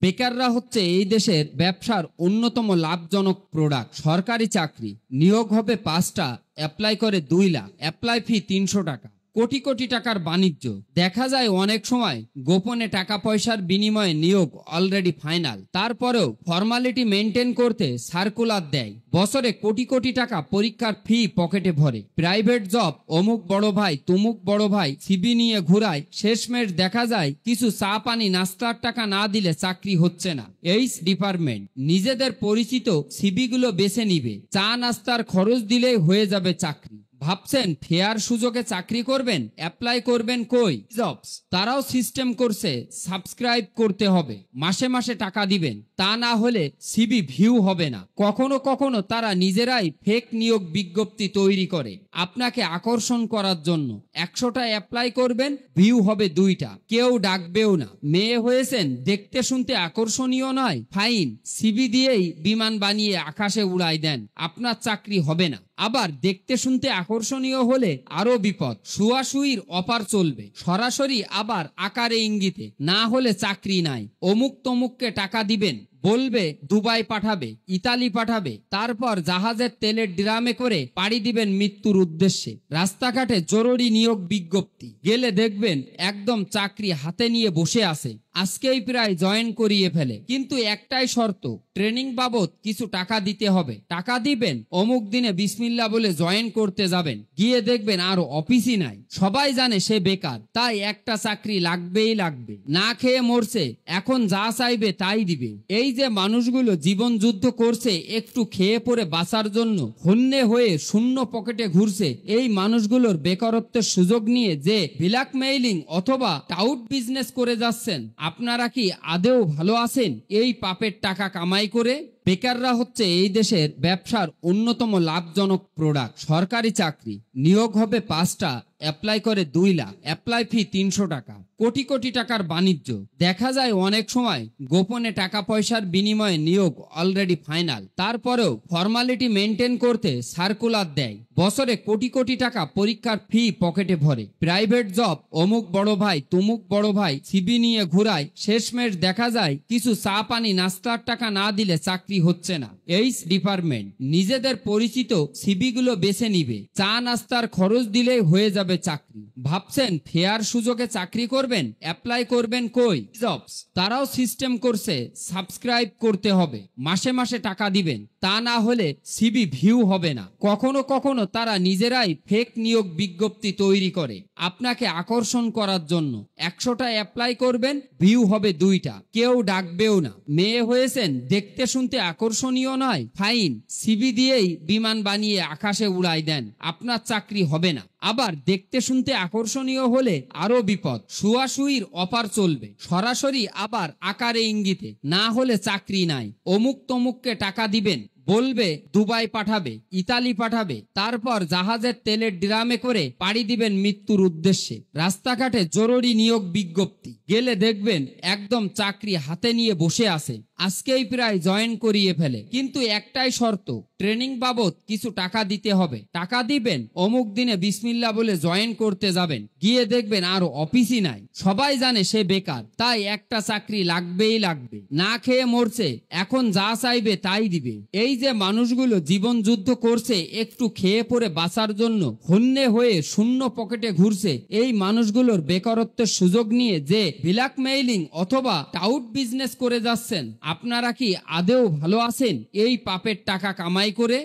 বেকাররা হচ্ছে এই দেশের ব্যবসার অন্যতম লাভজনক প্রোডাক্ট। সরকারি চাকরি, নিয়োগ হবে 5টা, অ্যাপ্লাই করে 2 লাখ, অ্যাপ্লাই ফি 300 টাকা। কোটি কোটি টাকার বাণিজ্য। দেখা যায় অনেক সময় গোপনে টাকা পয়সার বিনিময়ে নিয়োগ অলরেডি ফাইনাল, তারপরেও ফর্মালিটি মেনটেন করতে সার্কুলার দেয়। বছরে কোটি কোটি টাকা পরীক্ষার ফি পকেটে ভরে। প্রাইভেট জব, অমুক বড় ভাই তুমুক বড় ভাই সিবি নিয়ে ঘুরায়, শেষমেশ দেখা যায় কিছু চা পানি নাস্তার টাকা না দিলে চাকরি হচ্ছে না। এইচ ডিপার্টমেন্ট নিজেদের পরিচিত সিবিগুলো বেছে নিবে, চা নাস্তার খরচ দিলেই হয়ে যাবে চাকরি। ভাবছেন ফেয়ার সুযোগে চাকরি করবেন? অ্যাপ্লাই করবেন কই? জবস তারাও সিস্টেম করছে, সাবস্ক্রাইব করতে হবে, মাসে মাসে টাকা দিবেন, তা না হলে সিবি ভিউ হবে না। কখনো কখনো তারা নিজেরাই ফেক নিয়োগ বিজ্ঞপ্তি তৈরি করে আপনাকে আকর্ষণ করার জন্য। 100টা অ্যাপ্লাই করবেন, ভিউ হবে 2টা, কেউ ডাকবেও না। মেয়ে হয়েছেন, দেখতে শুনতে আকর্ষণীয় নয়, ফাইন, সিবি দিয়েই বিমান বানিয়ে আকাশে উড়াই দেন, আপনার চাকরি হবে না। আবার দেখতে শুনতে আকর্ষণীয় হলে আরো বিপদ, শুয়াশুয়ির অফার চলবে সরাসরি, আবার আকারে ইঙ্গিতে, না হলে চাকরি নাই। অমুক তমুককে টাকা দিবেন, বলবে দুবাই পাঠাবে, ইতালি পাঠাবে, তারপর জাহাজের তেলের ড্রামে করে পাড়ি দিবেন মৃত্যুর উদ্দেশ্যে। রাস্তাঘাটে জরুরি নিয়োগ বিজ্ঞপ্তি, গেলে দেখবেন একদম চাকরি হাতে নিয়ে বসে আছে, আজকেই প্রায় জয়েন করিয়ে ফেলে। কিন্তু একটাই শর্ত, ট্রেনিং বাবদ কিছু টাকা দিতে হবে। টাকা দিবেন, অমুক দিনে বিসমিল্লাহ বলে জয়েন করতে যাবেন, গিয়ে দেখবেন আর অফিসই নাই। সবাই জানে সে বেকার, তাই একটা চাকরি লাগবেই লাগবে। না খেয়ে মরছে, এখন যা চাইবে তাই দিবে। এই যে মানুষগুলো জীবন যুদ্ধ করছে একটু খেয়ে পরে বাঁচার জন্য, হন্যে হয়ে শূন্য পকেটে ঘুরছে, এই মানুষগুলোর বেকারত্বের সুযোগ নিয়ে যে ব্ল্যাকমেইলিং অথবা টাউট বিজনেস করে যাচ্ছেন, আপনারা কি আদেও ভালো আছেন এই পাপের টাকা কামাই করে? বেকাররা হচ্ছে এই দেশের ব্যবসার অন্যতম লাভজনক প্রোডাক্ট। সরকারি চাকরি, নিয়োগ হবে 5টা, অ্যাপ্লাই করে 2 লাখ, অ্যাপ্লাই ফি 300 টাকা। কোটি কোটি টাকার বাণিজ্য। দেখা যায় অনেক সময় গোপনে টাকা পয়সার বিনিময়ে নিয়োগ অলরেডি ফাইনাল, তারপরেও ফর্মালিটি মেনটেন করতে সার্কুলার দেয়। বছরে কোটি কোটি টাকা পরীক্ষার ফি পকেটে ভরে। প্রাইভেট জব, অমুক বড় ভাই তুমুক বড় ভাই সিবি নিয়ে ঘুরায়, শেষমেশ দেখা যায় কিছু চা পানি নাস্তার টাকা না দিলে চাকরি হচ্ছে না। এইচ ডিপার্টমেন্ট নিজেদের পরিচিত সিবিগুলো বেছে নিবে, চা নাস্তার খরচ দিলেই হয়ে যাবে চাকরি। ভাবছেন ফেয়ার সুযোগে চাকরি করবেন? অ্যাপ্লাই করবেন কই? জবস তারাও সিস্টেম করছে, সাবস্ক্রাইব করতে হবে, মাসে মাসে টাকা দিবেন, তা না হলে সিবি ভিউ হবে না। কখনো কখনো তারা নিজেরাই ফেক নিয়োগ বিজ্ঞপ্তি তৈরি করে আপনাকে আকর্ষণ করার জন্য। 100টা অ্যাপ্লাই করবেন, ভিউ হবে 2টা, কেউ ডাকবেও না। মেয়ে হয়েছেন, দেখতে শুনতে আকর্ষণীয় নয়, ফাইন, সিবি দিয়েই বিমান বানিয়ে আকাশে উড়াই দেন, আপনার চাকরি হবে না। আবার দেখতে শুনতে আকর্ষণীয় হলে আরো বিপদ, শুয়াশুয়ির অফার চলবে সরাসরি, আবার আকারে ইঙ্গিতে, না হলে চাকরি নাই। অমুক তমুককে টাকা দিবেন, বলবে দুবাই পাঠাবে, ইতালি পাঠাবে, তারপর জাহাজের তেলের ড্রামে করে পাড়ি দিবেন মৃত্যুর উদ্দেশ্যে। রাস্তাঘাটে জরুরি নিয়োগ বিজ্ঞপ্তি, গেলে দেখবেন একদম চাকরি হাতে নিয়ে বসে আছে, আজকেই প্রায় জয়েন করিয়ে ফেলে। কিন্তু একটাই শর্ত, ট্রেনিং বাবদ কিছু টাকা দিতে হবে। টাকা দিবেন, অমুক দিনে বিসমিল্লাহ বলে জয়েন করতে যাবেন, গিয়ে দেখবেন আর অফিসই নাই। সবাই জানে সে বেকার, তাই একটা চাকরি লাগবেই লাগবে। না খেয়ে মরছে, এখন যা চাইবে তাই দিবে। এই যে মানুষগুলো জীবন যুদ্ধ করছে একটু খেয়ে পরে বাঁচার জন্য, হন্যে হয়ে শূন্য পকেটে ঘুরছে, এই মানুষগুলোর বেকারত্বের সুযোগ নিয়ে যে ব্ল্যাকমেইলিং অথবা টাউট বিজনেস করে যাচ্ছেন, আপনারা কি আদেও ভালো আছেন এই পাপের টাকা কামাই করে?